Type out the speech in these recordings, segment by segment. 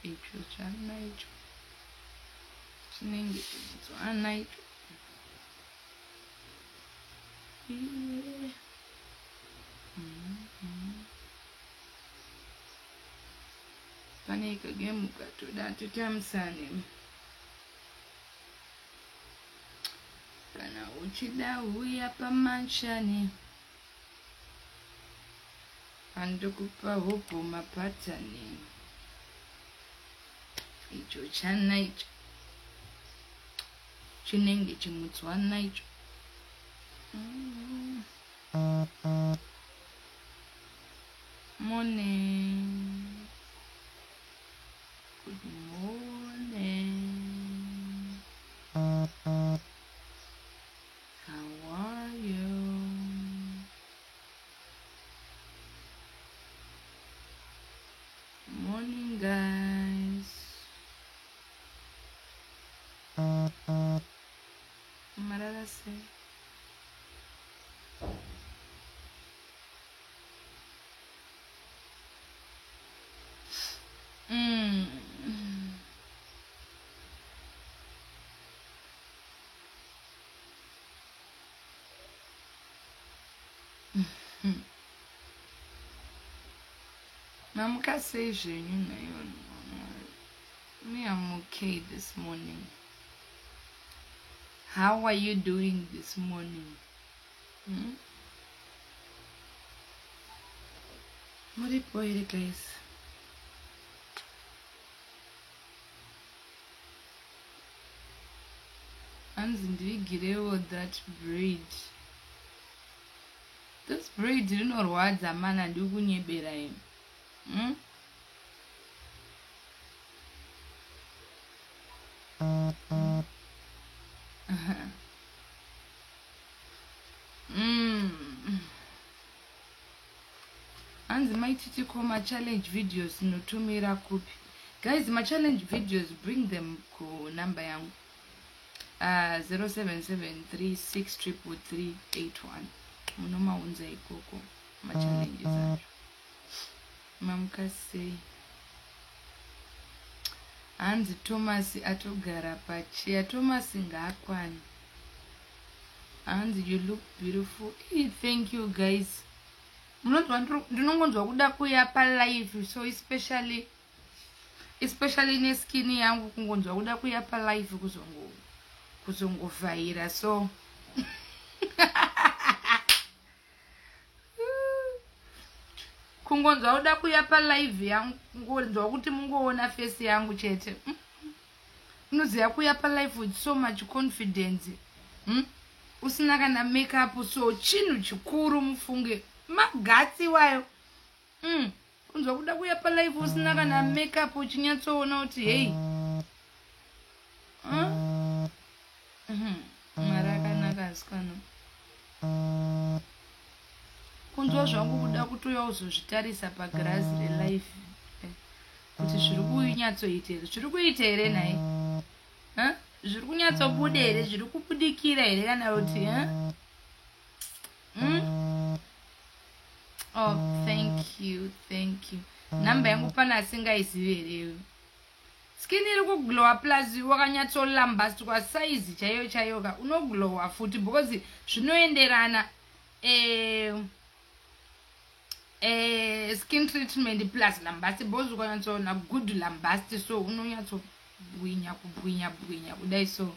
icho chanaicho chinenge chichidzwanaicho iwe pane kagemu katoda tutamisane kana uchida uya pamanshani andokupa hopo mapatani icho chanaicho chinenge chimudzwanaicho morning. Good morning. How are you? Morning, guys. Marara say. Mamka says you know, me, I'm okay this morning. How are you doing this morning? What a boy, guys. And indigireo that braid. This braid you know what a man and you wouldn't be right. And my teacher call my challenge videos no to mira copy. Guys, my challenge videos bring them ko number 0773633381. Munoma unza ikoko my challenges are. Mamka say and Thomas atogara pachia Thomas ngakwani. And you look beautiful. Hey, thank you guys. Ndinongonzwa kuda kuya pa live, so especially neskini yangu kungonzwa kuda kuya pa live kuzongovhaira so kungonzwa kuda kuya pa live yangu kungonzwa kuti mungoona face yangu chete. Unoziya kuya pa live with so much confidence. Usina kana makeup so chinhu chikuru mufunge magatsi wayo. Kunzwa kuda kuya pa live usina kana makeup uchinyatsoona kuti hey. Marakanaka asikana. Kunzwa zvangu kuda kutoya uzozvitarisa pa grass relife. Kuti zviri kunyatsoitera, zviri kuita here naye. Zviri kunyatsobuda here, zviri kubudikira here kana kuti Oh, thank you. Namba yangu pana asingaizivi here. Skin iri kuglowa plus wakanyatsolamba kwa size chaiyo ka unoglowa futi because zvinoenderana skin treatment plus lambasti because ukanyatsoona good lambasti so unonyatsobwinya kudai so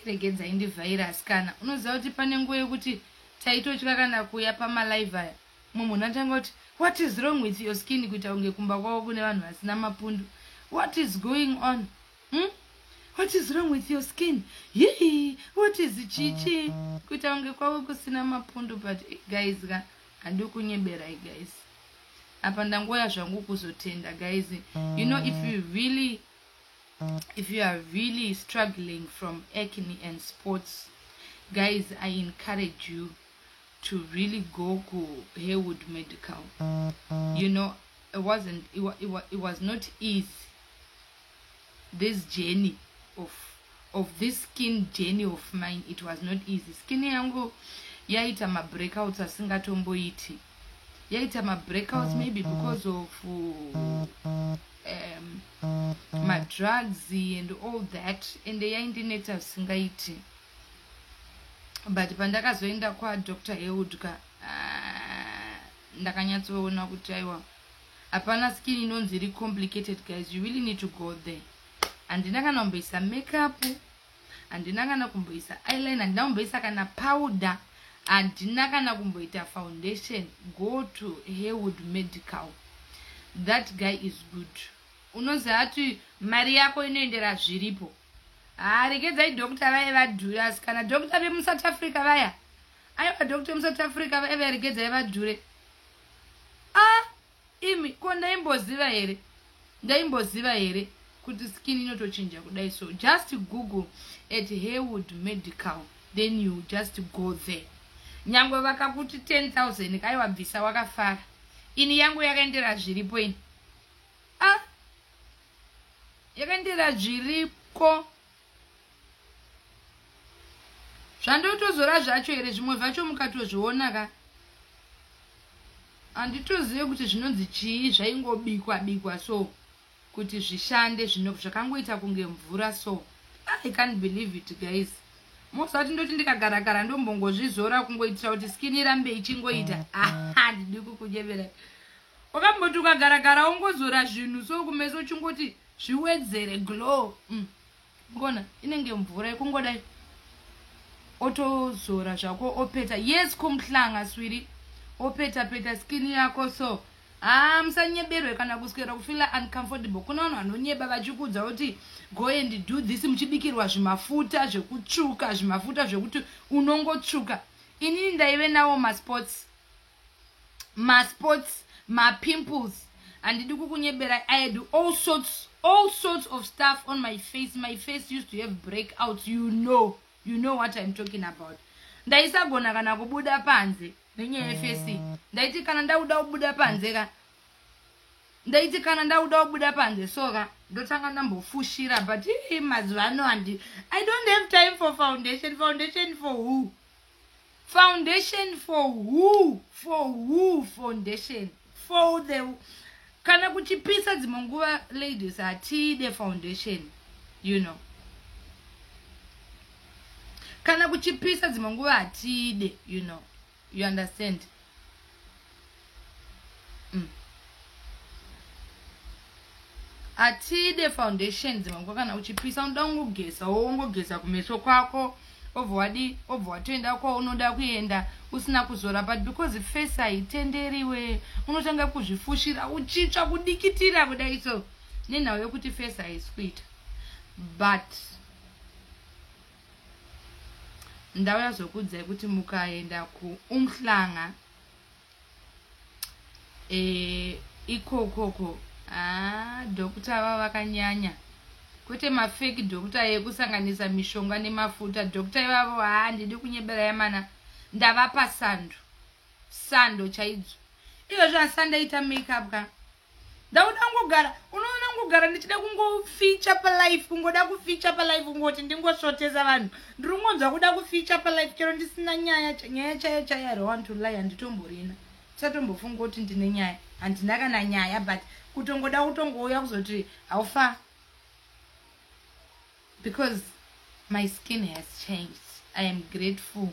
regedza indi virus kana unoziva kuti pane nguva yekuti taitotya kana kuya pamalive aya munhu atanga kuti what is wrong with your skin kuita kunge kumba kwavo kune vanhu vasina mapundu. What is going on? What is wrong with your skin? Yee, what is chichi? Kuita kunge kwavo kusina mapundu. But guys, handi kunyebera guys. Apa ndangoya zvangu kuzotenda guys. You know, if you are really struggling from acne and spots, guys, I encourage you to really go to Harewood Medical. You know, it was not easy. This journey of this skin journey of mine, it was not easy. Skin yangu yaita ma breakouts asingatomboiti. Yaita ma breakouts maybe because of drugs and all that, and yaindinetsa zvisingaiti. But pandakazoenda kwaDr. Ehud ndakanyatsoona kuti aiwa hapana skin inonzi iri complicated guys, you really need to go there. Handina kana kumboisa makeup, handina kana kumboisa eyeliner, handina kumboisa kana powder, handina kana kumboita foundation. Go to Haywood Medical. That guy is good. Unonzi hati mari yako inoendera zviripo. Regedzai doctor vaya vadhura, kana doctor vemuSouth Africa vaya. Aiwa doctor vemuSouth Africa vaya varegedzai vadhure. Imi ko ndaimboziva here kuti skin inotochinja kudai. So just Google at Haywood Medical, then you just go there. Nyangwe vakakuti 10,000 kaiwa bvisa wakafara. Ini yangu yakaendera zviripo ini. Yakaendera zviripo. Zvandotozora zvacho here zvimwe zvacho mukatozviona ka. Handitozive kuti zvinonzi chii zvaingobikwa so kuti zvishande zvakangoita kunge mvura. So I can't believe it guys. Mosati ndoti ndikagara ndombongozvizora kungoitira kuti skin irambe ichingoita. Handidi kukunyevera. Wakamboti ukagara ungozora zvinhu so kumeso uchingoti zviwedzere glow. Ngona inenge mvura ikungodai. Otozora zvako opeta. Yes kumhlanga swiri. Opeta skin yako. So musanyeberwe kana kuswera kufila uncomfortable. Kuna vanhu vanonyeba vachikudza kuti go and do this, muchibikirwa zvimafuta zvekutsvuka, zvimafuta zvekuti unongotsvuka. Inini ndaive nawo pimples. Handidi kukunyebera. I had all sorts of stuff on my face. My face used to have breakouts. You know what I'm talking about. Ndaisagona kana kubuda panze nenyaya yefesi. Ndaiti kana ndauda kubuda panze soka ndotanga ndambofushira. But mazuva ano I don't have time for foundation. Foundation for who? Foundation for who? For who foundation? For the kana kuchipisa dzimanguva ladies hatide foundation, you know. Kana kuchipisa dzimanguva hatide, you know. You understand? Atide foundation dzimanguva kana uchipisa ungogeza kumeso kwako. Ovwatoenda kwa unoda kuenda usina kuzora. But because the face haitenderiwe unotanga kuzvifushira uchitsva kudikitira kudai. So nenhau yokuti face haiskuita. But ndauya zokudzai kuti mukaenda kuumhlanga ikokoko dokta vava vakanyanya. Kwete mafake doctor yekusanganisa mishonga nemafuta. Doctor ivavo handidi kunyebera yamana. Ndavapa sando chaidzo. Iyo zvasandaita makeup ka. Ndauda ngogara. Unoona ngogara ndichida kungofeature palife. Kungoda kufeature palife ngoti ndingosvoteza vanhu. Ndiringonzwa kuda kufeature palife chero ndisina nyaya chaya. I don't want to lie. Handitomborina. Tisatombofunga kuti ndine nyaya. Handina kana nyaya. But kutongoda kutongouya kuzoti haufa. Because my skin has changed. I am grateful.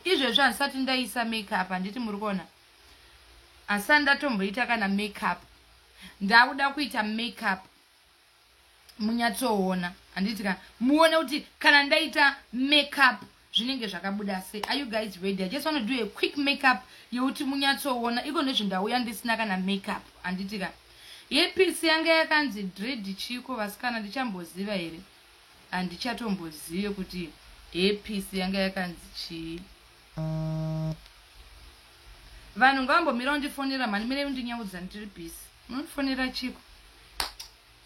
Izvozvo handisati ndaisa makeup. Handiti muri kuona. Handisati ndatomboita kana makeup. Ndakuda kuita makeup munyatsoona. Handiti kana muone kuti kana ndaita makeup zvinenge zvakabuda sei. Are you guys ready? I just want to do a quick makeup yekuti munyatsoona. Iko nezvindauya ndisina kana makeup. Handiti kana yepisi yanga yakanzi dread chiko vasikana ndichamboziva here. Handichatombozive kuti yepisi yanga yakanzi chii. Vanhu ngavambomira undifonera mani mere undinyaudza ndiri busy. Munondifonera chiko.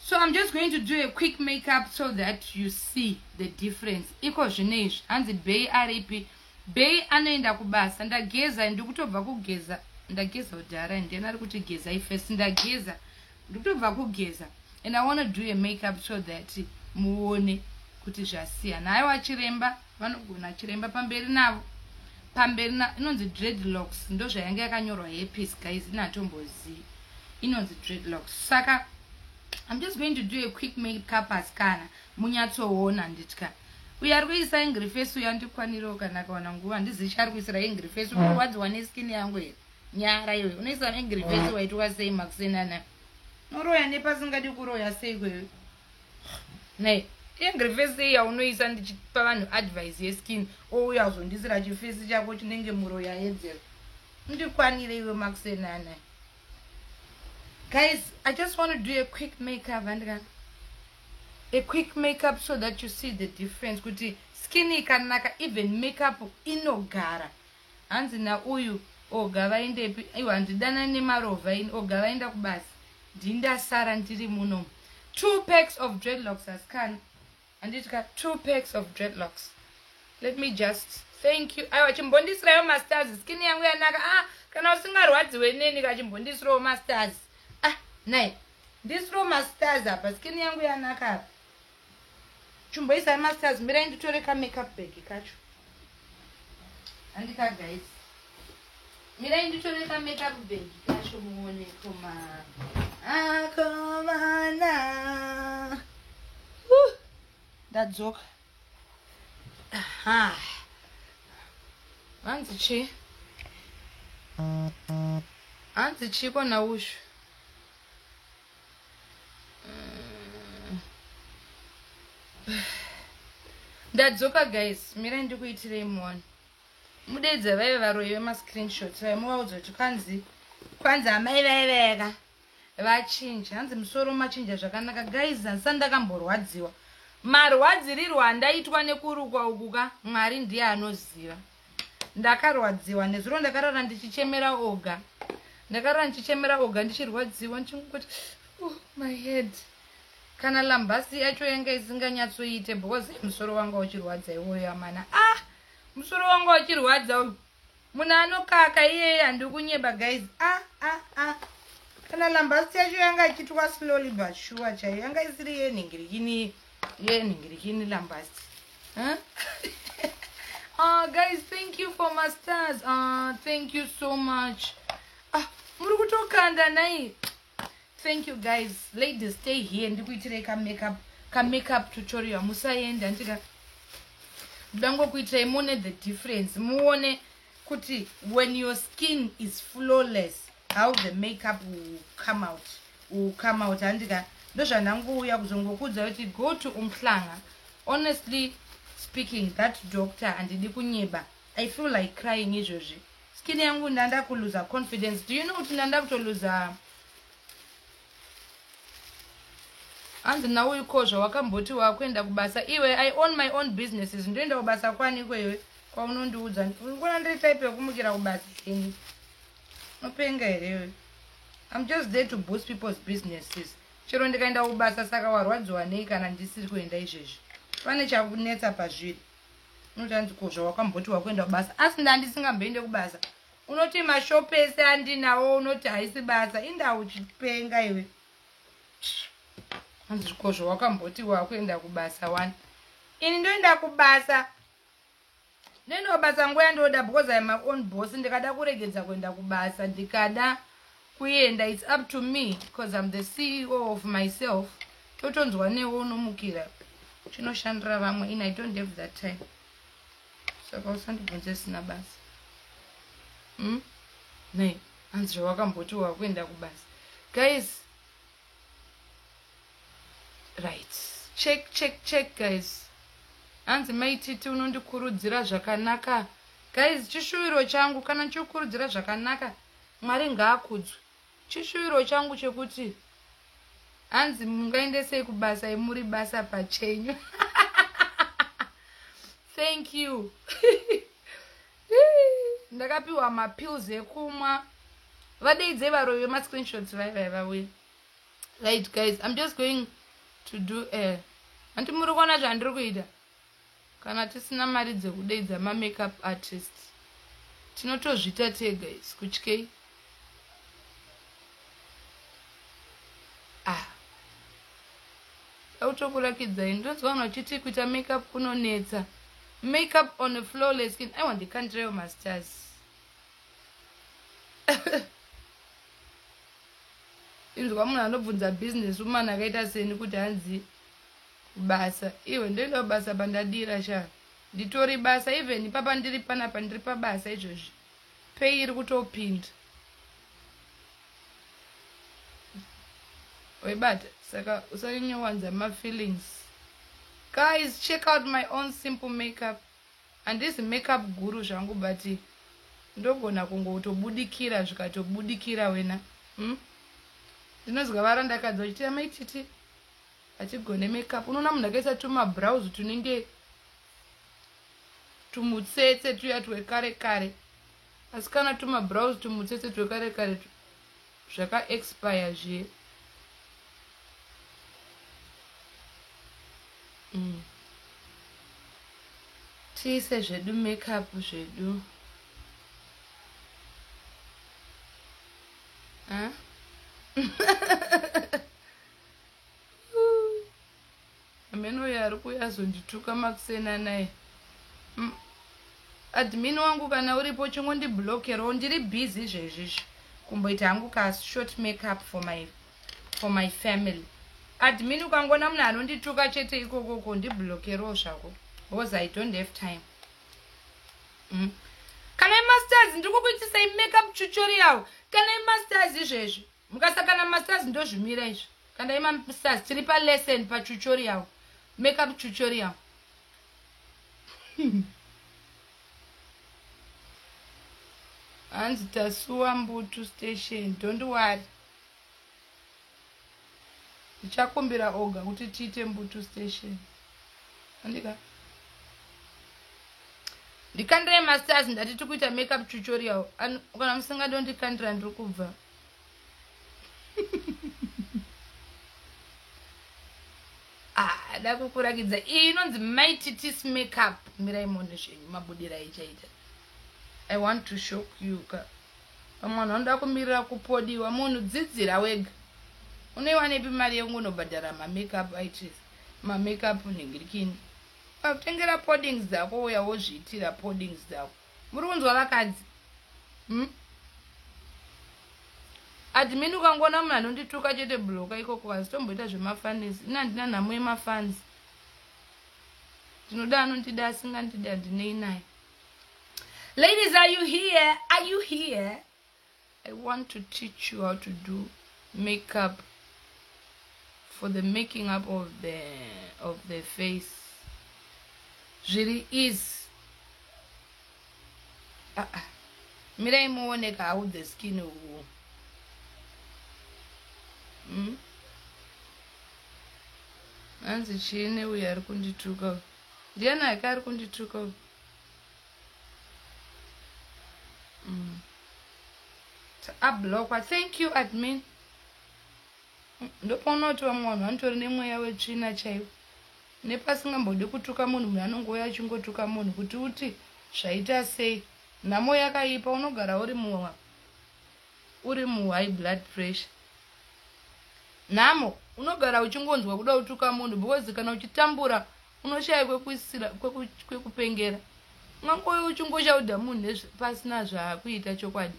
So I'm just going to do a quick makeup so that you see the difference. Iko zvinezvi hanzi Bay aripi. Bay anoenda kubasa. Ndageza ndikutobva kugeza. Ndageza udhara ndiyana ari kuti gezai first. Ndageza ndikutobva kugeza. And I want to do a makeup so that muone kuti zvasiyana. Aiwa chiremba vanogona chiremba pamberi navo. Pamberi inonzi dreadlocks. Ndo zvayanga yakanyorwa hairpiece guys. Inatombozivi. Inonzi dreadlocks. Saka I'm just going to do a quick makeup askana munyatsoona nditya uyo ari kuisa angry face uyo andikwanirawo kana kawana nguva handizichi ari kuisira angry face unorwadziwa neskin yangu here nyara iyoyo unoisa angry face waitwa sei makusenana noroya nepasingadi kuroya sei kweyo nai angry face iya unoisa ndichipa vanhu advice yeskin ouya kuzondisira chifesi chako chinenge muroya yedzero ndikwanire iwe makusenana. Guys, I just want to do a quick makeup and a quick makeup so that you see the difference. Kuti skin ikanaka, even makeup inogara. Hanzi na uyu ogava inde iwa handidana nemarova in ogava inda kubasi. Dinda sara ndiri muno. 2 packs of dreadlocks as can. And it got 2 packs of dreadlocks. Let me just thank you. Aiwa chimbondisira yo masters skin yangu yanaka. Kana usingarwadziwe neni kachimbondisira yo masters. Nai, this row masters apa skin yangu yanaka apa. Chumboisa masters mira nditore ka makeup bag kacho. Andika guys. Mira nditore ka makeup bag kacho muone koma. Koma na. That joke. Aha. Anzichi. Anzichi kona ushu. Ndadzoka guys, mira ndikuitirei muone. Mudedza vaive varoyi vemascreenshots vaimuvaudza kuti kwanzi amai vaiveka vachinja hanzi musoro machinja zvakanaka guys. Handisati ndakamborwadziwa. Marwadzirirwo andaitwa nekurukwa ukuka Mwari ndiye anoziva. Ndakarwadziwa nezuro ndakarara ndichichemera oga. Ndichirwadziwa ndichingoti my head. Kana lambasi yacho yanga isinganyatsoite because musoro wanga uchirwadza iwoyo amana. Musoro wanga uchirwadza uyu. Munhu anokaka iye handikunyeba guys. Kana lambasi yacho yanga ichitwa slowly but sure chaiyo yanga isiri yenhingirikini lambasi. Guys, thank you for my stars. Thank you so much. Muri kutokanda nai. Thank you guys. Ladies, stay here. Ndikuitire ka makeup tutorial. Musaenda ndika. Dango kuitire muone the difference. Muone kuti when your skin is flawless, how the makeup will come out. Andika. Ndosha nangu uya kuzongokudza kuti go to Umhlanga. Honestly speaking, that doctor andidi kunyeba. I feel like crying izvozvi. Skin yangu ndanda kuluza confidence. Do you know kuti ndanda kutoluza Anzi na uyu kozva wakamboti wakuenda kubasa iwe I own my own businesses ndoenda kubasa kwani kwewe kwa unondiudza ngona ndiri type yokumukira kubasa ini nopenga here. I'm just there to boost people's businesses. Chero ndikaenda kubasa saka warwadziwa nei kana ndisiri kuenda izvezvi pane chakunetsa pazviri unotanzi kozva wakamboti wakuenda kubasa asi ndandisingamboende kubasa unoti mashopesi andinawo unoti haisi basa inda uchipenga iwe. Hanzi kozvo wakamboti wakuenda kubasa wani. Ini ndoenda kubasa. Ndoenda kubasa nguva ndoda because I'm my own boss. Ndikada kuregedza kuenda kubasa. Ndikada kuenda. It's up to me because I'm the CEO of myself. Totonzwa newo unomukira. Chinoshandira vamwe and I don't have that time. Saka usandibvunze sina basa. Nei, hanzi wakamboti wakuenda kubasa. Guys, right, check guys. Hanzi maititi unondikurudzira zvakanaka guys. Chishuwiro changu kana chikurudzira zvakanaka Mwari ngaakudzwe. Chishuwiro changu chekuti hanzi mungaendesei kubasa imuri basa pachenyu. Thank you. Ndakapiwa mapills ekumwa. Vadeidze varoyi vemascreenshots vaive. Right guys, I'm just going to do anti muri kuona zvandiri kuita kana tisina mari dzekudeidza makeup artist tinotozvita tega guys kutyei. Autokurakidzai ndonzwa vanhu vachiti kuita makeup kunonetsa. Makeup on a flawless skin. I want the country of masters. inzwa munhu anobvunza business woman akaita seni kuti hanzi basa iwe ndoenda basa pandadira sha nditori basa even papa ndiri panapa ndiri pabasa izvozvi pay iri kutopinda weibata saka usanyanyawanza mafeelings. Guys, check out my own simple makeup. And this makeup guru zvangu but ndogona kungotobudikira zvikatobudikira wena. Ndinozwa varandakadza uchita maititi achigone makeup. Unoona munhu akaisa tuma brows tunenge tumutsetse tuya twekare kare. Asi kana tuma brows tumutsetse twekare kare zvaka expire zve. Tiise zvedu makeup zvedu. Ameno yari kuyazondituka makusena naye. Admin wangu kana uripo chingondiblockero ndiri busy zvezvizvi. Kumboita hangu ka short makeup for my family. Admin ukangona munhu anondituka chete ikoko ndiblockero zvako. Because I don't have time. Kana masters ndikukuitisa makeup tutorial. Kana masters izvezvi. Mukasakana masters ndozvimira izvi. Kana masters tiri pa lesson pa tutorial. Makeup tutorial. Hanzi tasuwa Mbutu station. Don't worry. Ndichakumbira oga kuti tiite Mbutu station. Andika. Ndikandire masters ndati tikuita makeup tutorial. Kana musingado ndikandira ndiri kubva. Ndakukurakidza iyi inonzi Mighty Tis makeup. Mirai muone zvenyu mabudira ichaita. I want to shock you. Mwana wanda kumirira kupodiwa munhu dzidzira wega. Unoiwanepi mari yekunobhadhara makeup artist, makeup ningirikini. Pakutengera poddings dzako uya wozviitira poddings dzako. Muri kunzwa vakadzi? Admin ukangona munhu anondituka chete bloka ikoko asitomboita zvemafanisi. Ina ndina nhamo yemafans. Ndinoda anondida asingandida ndinei naye. Ladies, are you here? Are you here? I want to teach you how to do makeup for the making up of the face. Really is. Mirai muoneka how the skin will. Anzi chine uya ari kundituka. Ndiani akari kundituka? Ablokwa. Thank you admin. Ndopaona kuti vamwe vanhu vanotori nemweya wetsvina chaiwo. Nepasingambodi kutuka munhu anongouya achingotuka munhu kuti uti zvaita sei. Nhamo yakaipa unogara uri mu high blood pressure. Nhamo unogara uchingonzwa kuda kutuka munhu because kana uchitambura unoshaya kwekupengera. Mwangoyo uchingoshaudha munhu pasina zvakuita chokwadi.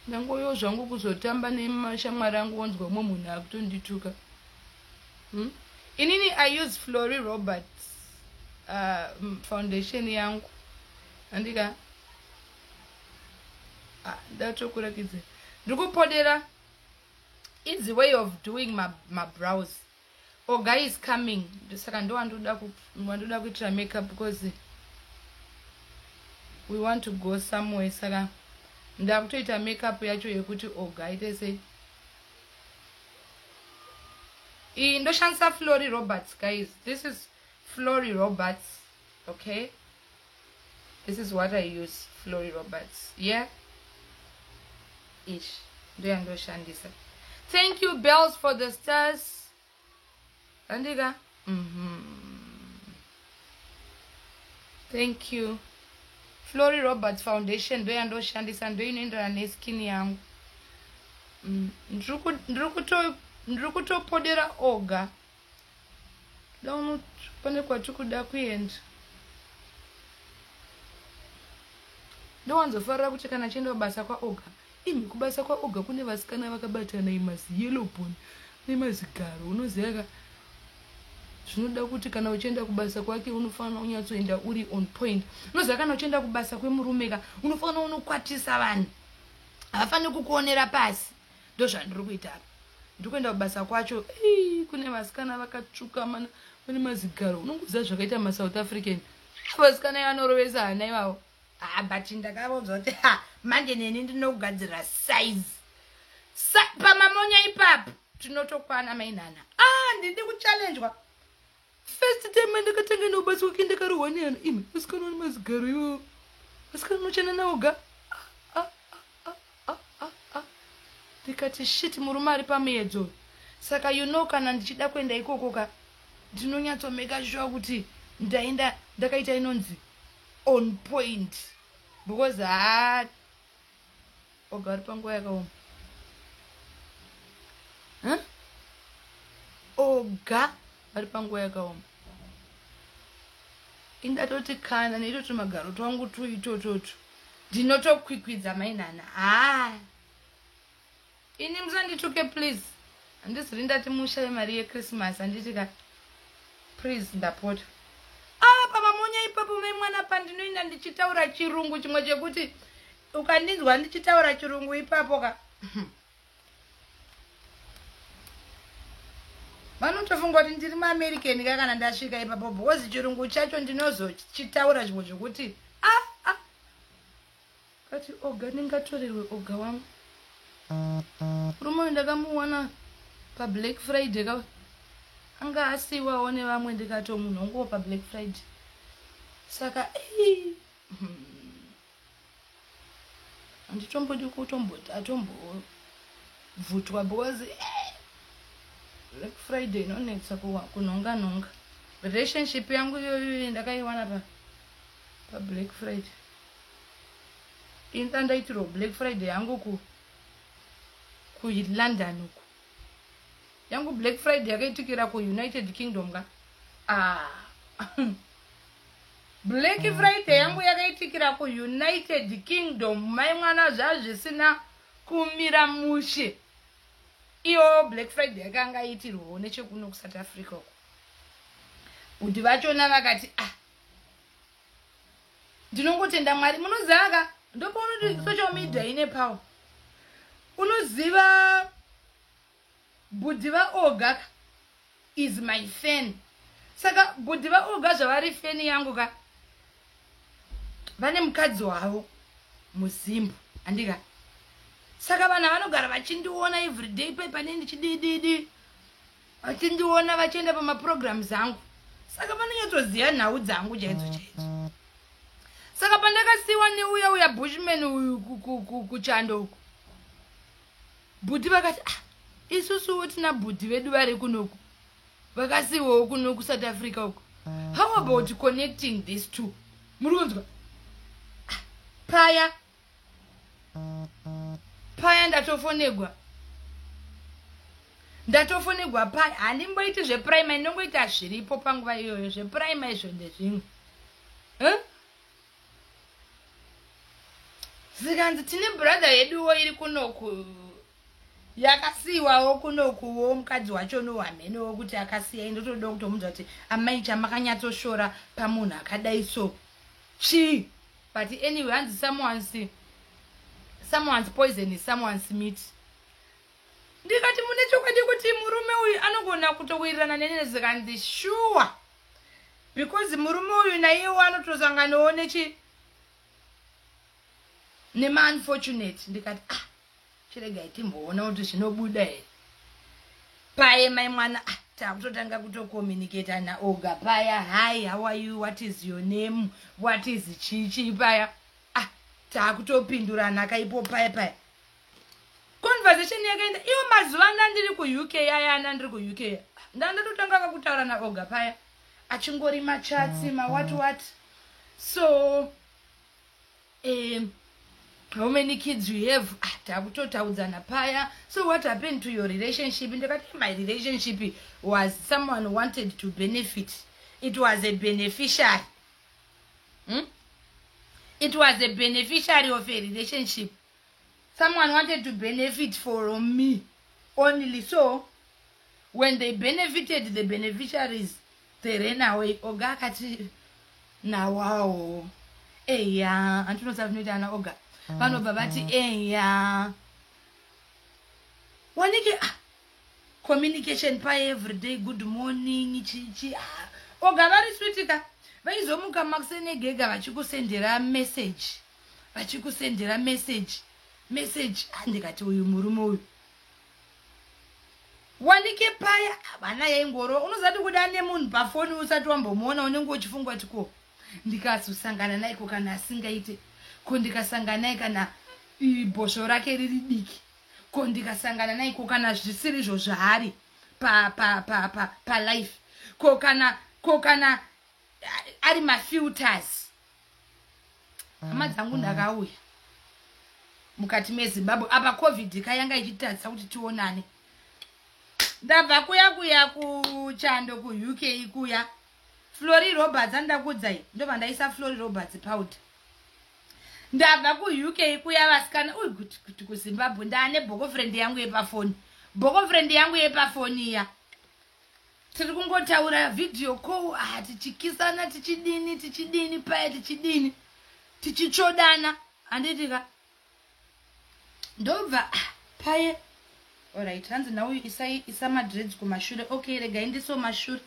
Nangoyo zvangu kuzotamba nemashamwari angu wanzwa mumwe munhu akutondituka. Inini I use Flori Roberts foundation yangu. Andika ndatokurakidza. Ndikupodera. It's the way of doing my brows. Oh, guy is coming. Saka ndo wandoda kuitira makeup because we want to go somewhere. Saka ndakutoita makeup yacho yekuti oga ite sei. Ndoshandisa Flori Roberts, guys. This is Flori Roberts. Okay? This is what I use. Flori Roberts. Yeah? Ish. Ndoshandisa. Thank you, Bells, for the stars. Andiga. Thank you. Flori Roberts Foundation. Ndoshandisa ndoinoenderana neskin yangu. Ndiri kutopodera oga. Dauno pane kwatiri kuda kuenda. ndowanzofarira kuti kana chienda kubasa kwaOga imi kubasa kwaOga kune vasikana vakabatana imazi yellow bone nemazigaro unoziva ka zvinoda kuti kana uchienda kubasa kwake unofanira unyatsoenda uri on point. Unoziva kana uchienda kubasa kwemurume ka unofanira unokwatisa vanhu havafaniri kukuonera pasi. Ndozvandiri kuita apa ndiri kuenda kubasa kwacho kune vasikana vakatsvuka mana vane mazigaro unongoziva zvakaita maSouth African vasikana vanorovesa hana ivavo but ndakavonzwa kuti manje neni ndinogadzira size pamamonya ipapo tinotokwana mainhana ndidi kuchallenjwa. First time ndakatanga nobasa kwake ndakarohwa nehana imi vasikana vane mazigaro ivo vasikana unochana naOga ndikati shit murume ari pamuedzo. Saka kana ndichida kuenda ikoko ka ndinonyatsomeka sure kuti ndaenda ndakaita inonzi on point because Oga ari panguva yakaoma. Oga ari panguva yakaoma. Indatoti kana neitoti magaro twangu tuitototu ndinotokwikwidza mainhana ini musandituke please. Handiziri ndati mushaye mari yeChristmas handiti ka please ndapota. Pamamonya ipapo maimwana pandinoenda ndichitaura chirungu chimwe chekuti ukandinzwa ndichitaura chirungu ipapo ka vanotofunga kuti ndiri muAmerican ka kana ndasvika ipapo because chirungu chacho ndinozochitaura chimwe chekuti kati Oga ndingatorerwe Oga wangu. Murume ndakamuwana paBlack Friday ka anga asiwawo nevamwe ndikato munhu wangu paBlack Friday. Saka handitombodi kutomboti atombovhutwa because Black Friday inonetsa kunonga relationship yangu iyoyo ndakaiwana paBlack Friday. Indandaitirwa Black Friday yangu kuLondon uku yangu Black Friday yakaitikira kuUnited Kingdom ka Black Friday yangu yakaitikira kuUnited Kingdom maimwana zvazvisina kumira mushe. Iyo Black Friday yakanga itirwawo nechekuno kuSouth Africa uku kuti vachona vakati ndinongotenda Mwari. Munoziva ka ndopaunoti social media ine power. Unoziva bhudhi vaOga is my fan. Saka bhudhi vaOga zvavari fan yangu ka vane mukadzi wavo muZimbu handika. Saka vanhu vanogara vachindiona everyday pane ndichidididi vachindiona vachienda pamaprograms angu. Saka vanonyatsoziva nhau dzangu chaidzo. Saka pandakasiwa neuya Bushman uyu kuchando uku bhudhi vakati isusuwo tina bhudhi vedu vari kunoku vakasiwawo kuno kuSouth Africa uku. How about connecting these two? Muri kunzwa paya ndatofonegwa paya handimboiti zveprimary ndongoita zviripo panguva iyoyo zveprimary izvo ndezvimwe zikanzi tine brother yeduwo iri kunoku yakasiwawo kunokuwo mukadzi wacho nohamenowo kuti akasiya indotoda kutomunzwa kuti amai chamakanyatsoshora pamunhu akadai so chii. But anyway hanzi someone's poison is someone's meat. Ndikati mune chokwadi kuti murume uyu anogona kutowirirana nene zikanzi sure because murume uyu naiyewo anotosanganawo nema-unfortunate. Ndikati chiregai timboona kuti zvinobuda here paye maimwana takutotanga kutokommunicata naOga paya. Hi, how are you? What is your name? What is chichi paya? Takutopindurana kaipo paya. Conversation yakaenda iyo mazuva ndandiri kuUK ayana ndiri kuUK ndandatotanga kakutaura naOga paya achingori machatsi what. So how many kids you have? Takutotaudzana paya. So what happened to your relationship? Ndikati my relationship was someone wanted to benefit. It was a beneficiary. It was a beneficiary of a relationship. Someone wanted to benefit from me only. So when they benefited, the beneficiaries, they ran away. Oga kati na wow. Eya, antuno savinoita na oga. Vano babati eya. Wanike communication pa everyday, good morning, chichi. Oga very sweet ka. Vaizomuka makusene gega vachikusendera message. Vachikusendera message andikati uyu murume uyu. Wanike paya vana yaingoro unozati kuti ane munhu pafoni usati wambomuona unenge uchifungwa tiko ndikazosangana naye kana asingaite ko ndikasangana naye kana bhosvo rake riri diki ko ndikasangana naye kana zvisiri izvo zvaari pa life ko kana ari mafilters. Hama dzangu ndakauya mukati meZimbabwe apa covid kayanga ichitadza kuti tionane. Ndabva kuya kuchando kuUK kuya Flori Roberts andakudzai ndobva ndaisa Flori Roberts powder. Ndabva kuUK kuya vasikana uy kuti kuZimbabwe ndane boyfriend yangu yepafoni ya tiri kungotaura video call tichikisana tichidini paya tichichodana handitika ndobva paye. Alright, hanzi now isa madreads kumashure. Okay, rega indiso mashure.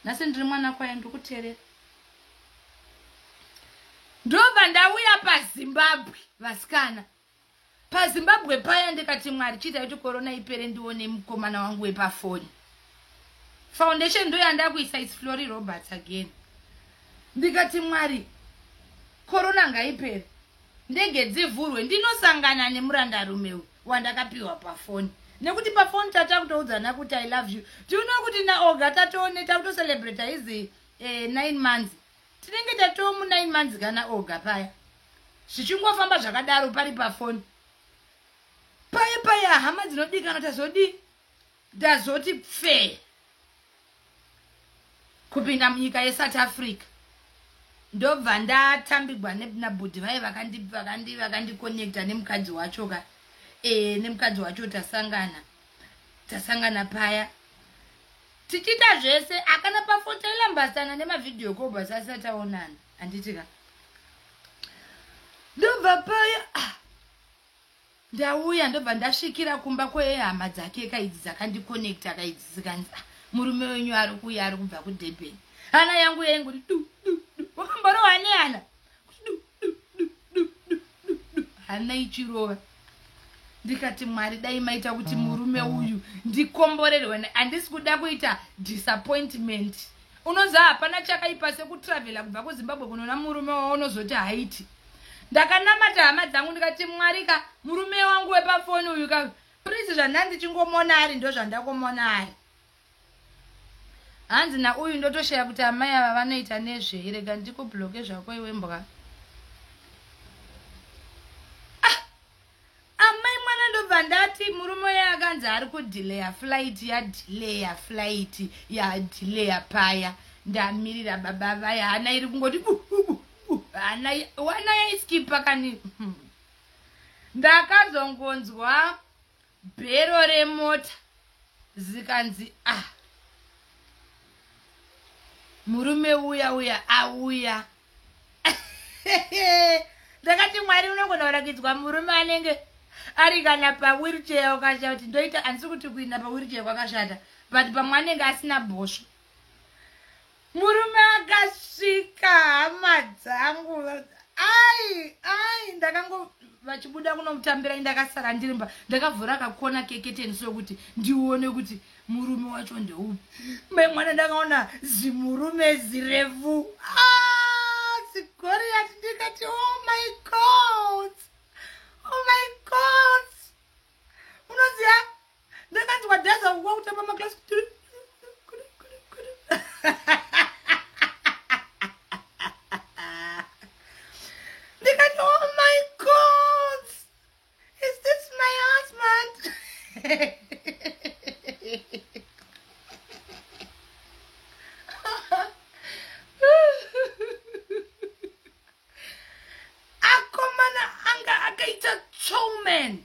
Nasi ndiri mwana kwaya ndikuteerera. Ndobva ndauya paZimbabwe vasikana. PaZimbabwe paya ndikati Mwari chita kuti corona ipere ndione mukomana wangu wepafoni. Foundation ndo yandakuisa is Flori Roberts again. Ndikati Mwari corona ngaipere. Ndege dzivhurwe ndinosangana nemurandarume wandakapiwa pafoni. Nekuti pafoni tatakutoudzana kuti I love you. Do you know kuti na Oga tatone takuto-celebrate hizi 9 months. Tinenge tatomu 9 months kana Oga paya. Zvichingofamba zvakadaro pari pafoni. Paya hama dzinodikana tazoti pfe. Kupinda munyika yeSouth Africa. Ndobva ndatambigwa nabudhi vai vakandiconnecta nemukadzi wacho ka. Nemukadzi wacho tasangana paya tichita zvese akana pafoni tailambasana nemavideo call basi asataonana handitika. Ndobva paya ndauya ndobva ndasvikira kumba kwehama dzake kaidzi dzakandiconnecta kaidzi zikanzi murume wenyu ari kuya ari kubva kuDurban. Hana yangu yaingoti wakamborowa neana hana ichirova. Ndikati Mwari dai maita kuti murume uyu ndikomborerwe handisi kuda kuita disappointment. Unoza hapana chakaipa sekutravela kubva kuZimbabwe kunona murume waunozoti haiti. Ndakanamata hama dzangu ndikati Mwari ka murume wangu wepafoni uyu ka prince zvandanzi chingomona ari ndo zvandakomona ari. Hanzi na uyu ndotoshaya kuti amai ava vanoita nezve rega ndikubloke zvako iwe mbwa. Amai mwana ndobva ndati murume uya akanzi ari kudelaya flight yadelaya paya. Ndamirira baba vaya hana iri kungoti hana yaiskipa kani. Ndakazongonzwa bhero remota zikanzi murume uya auya. Ndakati Mwari unogona kurakidzwa murume anenge ari kana pawheelchair ukasha kuti ndoita handisi kuti kuinda pawheelchair kwakashata but pamwe anenge asina bhosvo. Murume akasvika hama dzangu ndakango vachibuda kunomutambira ndakasara ndirimba ndakavhura kakona keketeni sokuti ndione kuti murume wacho ndeupi. Mai mwana ndakaona zimurume zirefu zigoriyati ndikati oh my god unoziva ndakanzwa dhaza kukwa kutamba maklasi ndikati oh my god is this my husband. ndakaita Tolman.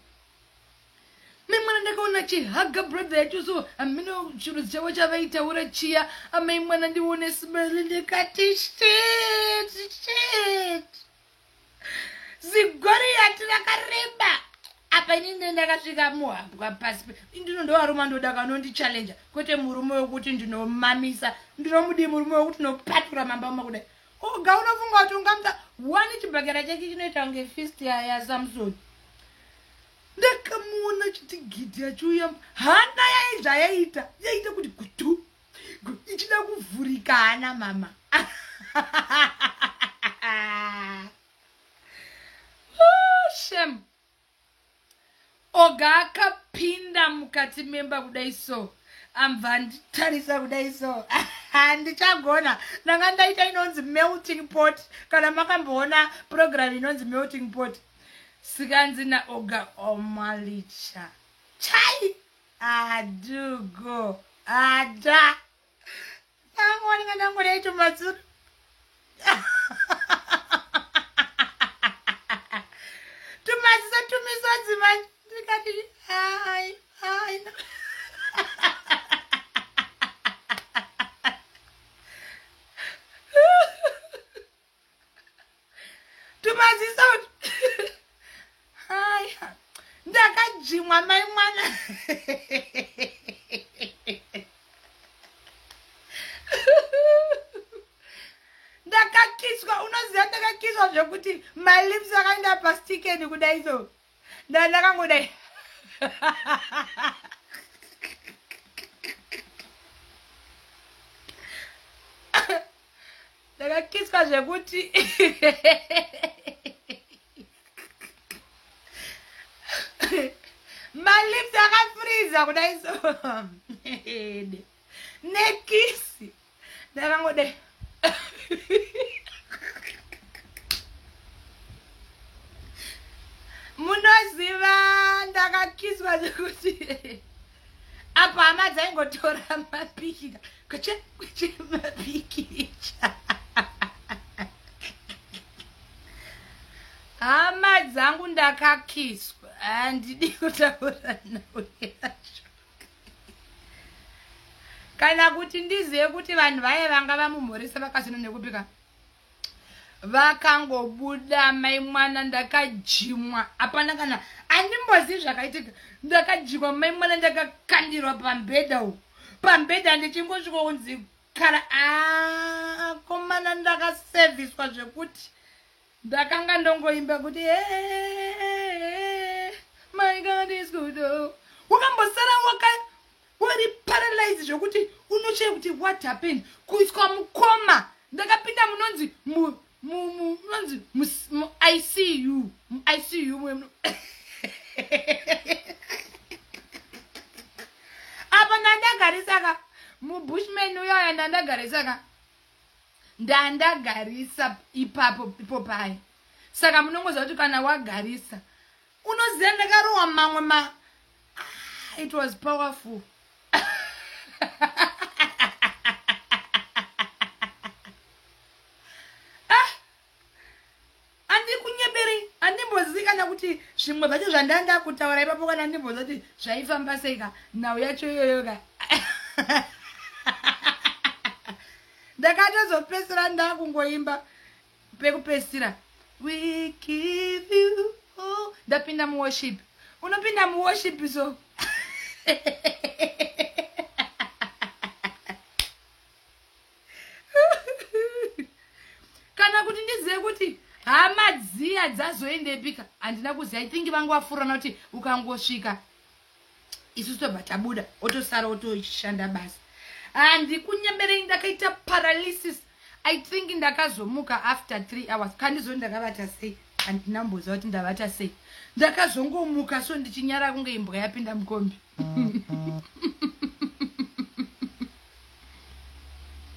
Mwana ndakaona chihaga brother yacho so amino chiro chawo chavaitaura chiya amai mwana ndione smile ndikati shit. Zigori yati rakareba. Apa inini ndakasvika muhambwa pasi. Ndino ndo aruma ndoda kanondi challenge. Kwete murume wekuti ndinomamisa. Ndinomudi murume wekuti nopatura mamba makudai. Oga unofunga kuti ungamta one chibhakera chake chinoita kunge fist ya Samson. Ndakamuona chiti gidhi yachuya hana yaita kuti kutu ichida kuvhurika hana mama. Shem oga akapinda mukati memba kudai so amva nditarisa kudai so ndichagona ndanga ndaita inonzi melting pot kana makamboona program inonzi melting pot sikanzi na oga omalicha chai adugo ada nangoni ngandangoni aito matsuru tumaziso tumisodzi manje ndikati hai tumaziso hai ndakajimwa mai mwana ndakakiswa unoziva ndakakiswa zvekuti my lips akaenda pastikeni kudai so ndakangodai ndakakiswa zvekuti my lips akafriza kudai so nekisi ndakangodai munoziva ndakakiswa zvekuti apa hama dzaingotora mapikira kweche mapikicha hama dzangu ndakakiswa handidi kutaura nawe yacho kana kuti ndizive kuti vanhu vaye vanga vamumhoresa vakazvino nekupika vakangobuda mai mwana ndakajimwa apana kana andimbozivi zvakaitika ndakajimwa mai mwana ndakakandirwa pambedha uyu pambedha ndichingosvika kunzi kara komana ndakaseviswa zvekuti ndakanga ndongoimba kuti my God is good. Wakambosara wari paralyzed zvekuti unocheka kuti what happened kuiswa mukoma ndakapinda munonzi munonzi ICU apa ndandagarisaka mubushman uyoya ndandagarisaka ndandagarisa ipo pai saka munongoziva kuti kana wagarisa unoziva ndakarowa mamwe it was powerful. Andimboziva kana kuti zvimwe zvacho zvandanda kutaura ipapo kana andimboziva kuti zvaifamba seika nhau yacho iyoyoka ndakatozopesera ndakungoimba pekupesira we give you all ndapinda muworship unopinda muworship so kana kuti ndizive kuti hama dziya dzazoendepika handina kuziva itingi vangu vafurana kuti ukangosvika isusu tobva tabuda otosara otoshanda basa handikunyemberei ndakaita paralysis I think ndakazomuka after 3 hours kandizo ndakavata sei handina mboziva kuti ndavata sei ndakazongomuka so ndichinyara kunge imbwa yapinda mukombi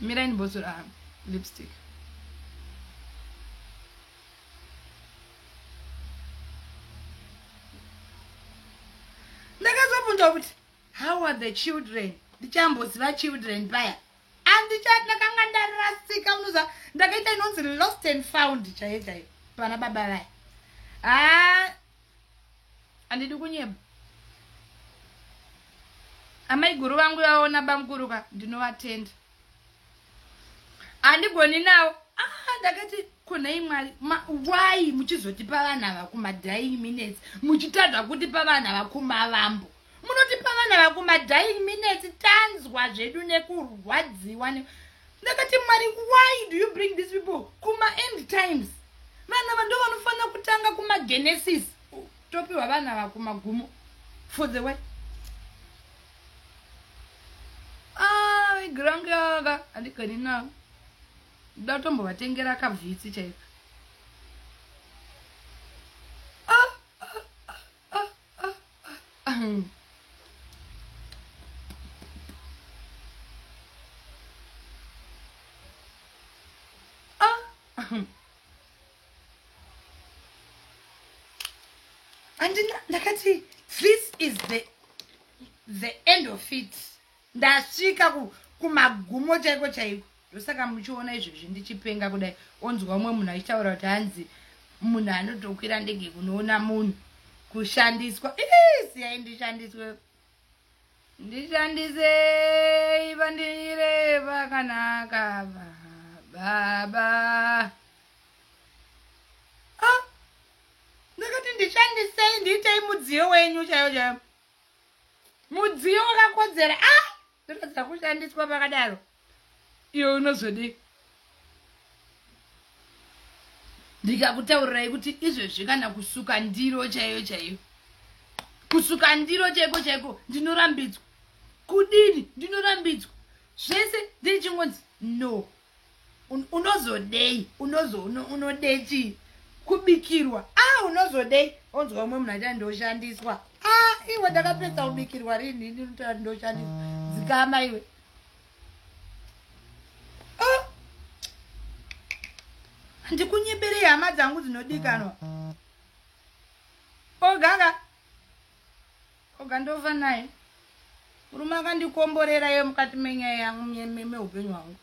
mirai ndimbozora lipstick ndakazobvunzwa kuti how are the children ndichamboziva children paya handichati ndakanga ndarasika unoziva ndakaita inonzi lost and found chaiyo pana baba vaya andidi kunyeba amai guru vangu vaona bamkuruka ndinovatenda andigoni nawo ndakati kunai mwari why muchizotipa vana vakumadying minutes muchitadza kutipa vana vakumavambo munotipa vana vakumadying minutes tanzwa zvedu nekurwadziwa ndakati mwari why do you bring these people kuma end times vana vando vanofanira kutanga kumagenesis topiwa vana vakumagumo for the way grangu yava andigoni nawo ndatombovatengera kabvitsi chaiko ndakati this is the end of it ndasvika kumagumo chaiko chaiko ndosaka muchiona izvozvi ndichipenga kudai onzwa umwe munhu achitaura kuti hanzi munhu anotokwira ndege kunoona munhu kushandiswa siyai ndishandisei vandire vakanaka baba ndakati ndishandisei ndiitei mudziyo wenyu chaiyo mudziyo wakakodzera ndotodzira kushandiswa pakadaro iwe unozodi ndikakutaurirai kuti izvezvi kana kusuka ndiro chaiyo kusuka ndiro chaiko ndinorambidzwa kudini ndinorambidzwa zvese ndiri chingonzi no unozodei unodei chii kubikirwa unozodei onzwa umwe munhu aita ndoshandiswa iwe ndakapedza kubikirwa rini ndoshandiswa dzikama iwe ndikunyeberei hama dzangu dzinodikanwa oga ndova naye murume akandikomborera iye mukati menyaya yangu meupenyu hwangu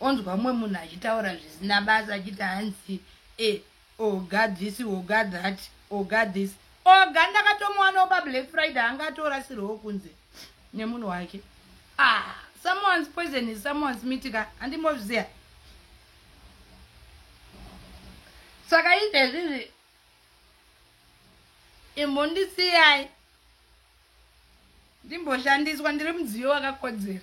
onzwa mumwe munhu achitaura zvisina basa achiti hanzi oga this oga that oga this oga ndakatomuwanawo paBlack Friday angatorasirwawo kunze nemunhu wake someone's poison is someone's meat handimbozviziya saka izvezvizvi imbondisiyai ndimboshandiswa ndiri mudziyo wakakodzera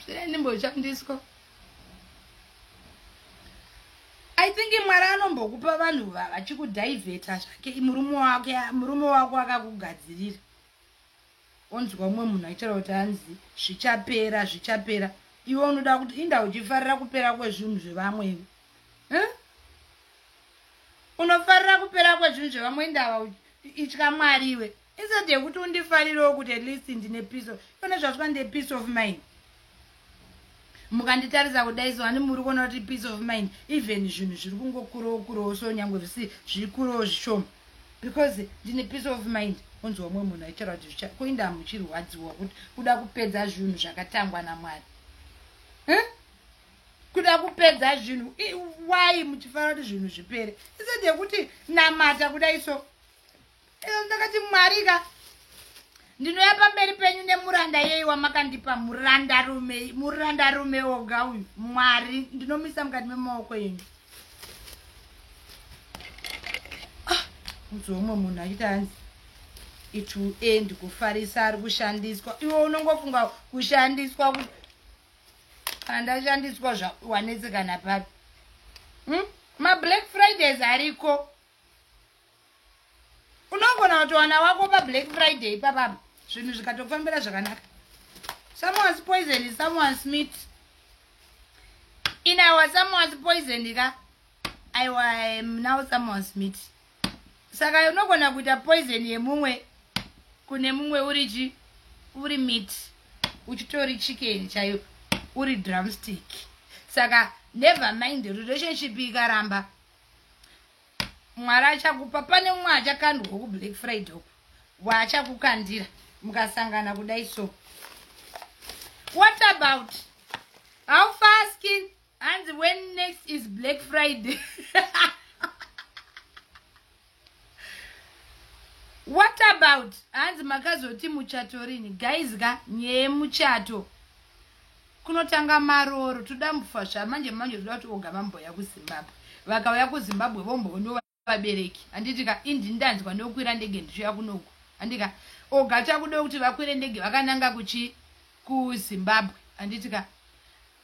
zvire ndimboshandiswa I think mwari anombokupa vanhu vachikudhaivheta zvake murume wako akakugadzirira onzwa umwe munhu aitaura kuti hanzi zvichapera iwe unoda kuti inda uchifarira kupera kwezvinhu zvevamwe iwe unofarira kupera kwezvinhu zvevamwe indava itya mwari iwe instead yekuti undifarirewo kuti at least ndine peace ione zvasvika ndine peace of mind mukanditarisa kudai so handi muri kuona kuti peace of mind even zvinhu zviri kungokurawo so nyangwe zviri kurawo zvishoma because ndine peace of mind onzwa umwe munhu aitaura kuti kuinda muchirwadziwa kuti kuda kupedza zvinhu zvakatangwa naMwari kuda kupedza zvinhu why muchifanira kuti zvinhu zvipere instead yekuti namata kudai so ndakati Mwari ndinoya pamberi penyu nemuranda yei wamakandipa muranda rume oga uyu Mwari ndinomisa mukati memaoko enyu onzwa umwe munhu achiti hanzi it will end kufarisa ari kushandiswa iwe unongofunga kushandiswa andashandiswa zvawanetsekana papi maBlack Fridays ariko unogona kutowana wako paBlack Friday papapa zvinhu zvikatofambira zvakanaka someone's poison is someone's meat in our someone's poison I am now someone's meat saka unogona kuita poison yemumwe kune mumwe uri meat uchitori chicken chaiyo uri drumstick saka never mind relationship ikaramba Mwari achakupa pane mumwe achakandwa kuBlack Friday waachakukandira mukasangana kudai so What about how far skin and when next is Black Friday? What about hanzi makazoti muchatorini guys ga nye muchato kunotanga maroro tudambufa zvamanje manje toda kuti oga mamboya kuZimbabwe vakauya kuZimbabwe vombono vabereki anditika indi ndanzwa ndokwira ndege ndichiya kunoku andika oga chakuda kuti vakwire ndege vakananga kuZimbabwe anditika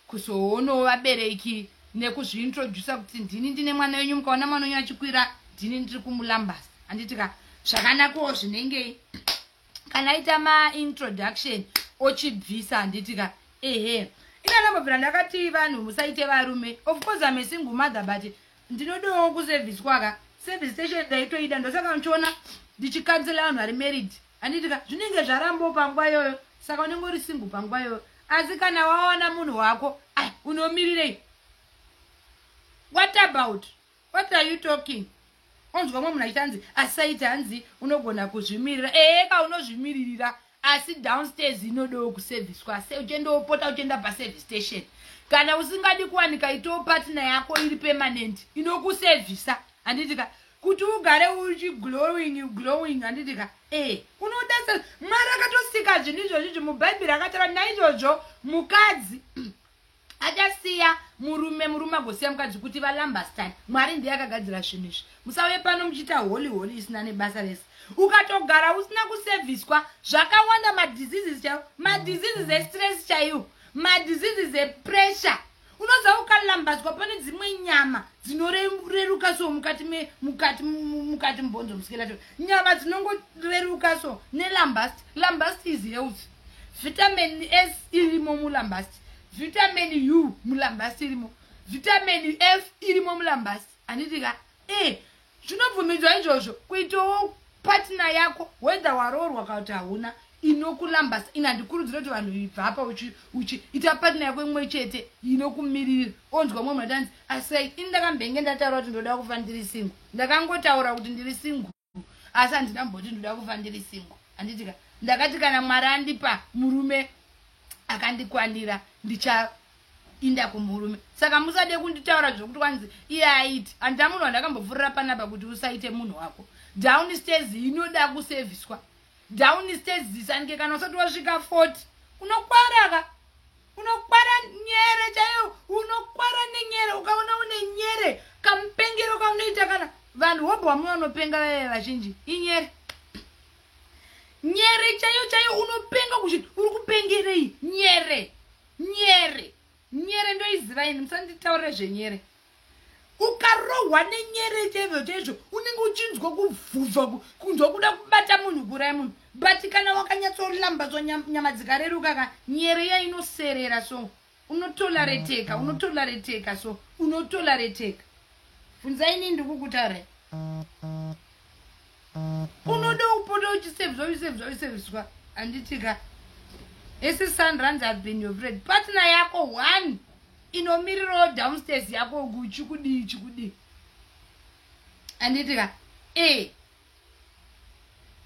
kuzoona vabereki nekuzviintroduce kuti ndini ndine mwana wenyu mukaona mwana wenyu achikwira ndini ndiri kumulambasa anditika zvakanakawo zvinenge kana aita maintroduction ochibvisa anditika ehe inanambobvira ndakati vanhu musaite varume of course I'm a single mother but ndinodawo kuserviswa ka service station ndaitoida ndosaka ndichiona ndichikansela vanhu vari married anditika zvinenge zvarambo panguva iyoyo saka unenge uri single panguva iyoyo asi kana waona munhu wako unomirirei what about what are you talking onzwa munhu achitanzi asaiti hanzi unogona kuzvimirira ka unozvimiririra asi downstairs inodawo kuserviswa uchendopota uchienda paservice station kana usingadi kuwanika itawo partner yako iri permanent inokuservisa handitika kuti ugare uchiglowing handitika unoda mwari akatosika zvinhu izvozvi mubhaibheri akataura naizvozvo mukadzi achasiya murume agosiya mukadzi kuti valambastani mwari ndiye akagadzira zvinhu izvi musauye pano muchiita holi isina nebasa rese ukatogara usina kuserviswa zvakawanda madiseases chaiwo madiseases estress chaiwo madiseases epressure unoza ukalambadzwa pane dzimwe nyama dzinoreruka so mukati mbonzo musikelato nyama dzinongoreruka so nelambast is health vitamin S irimo mulambast vitamin U mulambast irimo vitamin F irimo mulambast anitika zvinobvumidzwa izvozvo kuitawo partner yako whether waroorwa kana kuti hauna inokulambasa inandikurudzira kuti vanhu ibva apa uchiita partner yako imwe chete inokumirira onzwa mwe mwatanzi asai ini ndakambenge ndataura kuti ndoda kufa ndiri single ndakangotaura kuti ndiri single asi handinamboti ndoda kufa ndiri single handitika ndakati kana mwari andipa murume akandikwanira ndichainda kumurume saka musade kunditaura zvokuti kwanzi iye aiti handina munhu wandakambovhurira panapa kuti usaite munhu wako downstairs inoda kuserviswa downstairs zisanike kana usati wasvika 40 unokwara nyere chaiyo unokwara nenyere ukaona une nyere kamupengero kaunoita kana vanhu wobva wamuvanopenga vaive vazhinji inyere chaiyo unopenga kuchiti uri kupengerei nyere ndoiziva ini musanditaurire zvenyere ukarohwa nenyere chaizvo unenge uchinzwa kuvhuvha kunzwa kuda kubata munhu kurai munhu but kana wakanyatsolambadzwa nyama dzikareruka ka nyere iya inoserera so unotolereteka so unotolereteka funzaini ndikukutaurai unoda kupota uchiserviswa handitika esi sunruns have been your friend partner yako one inomirirawo downstairs yako chikudii handitika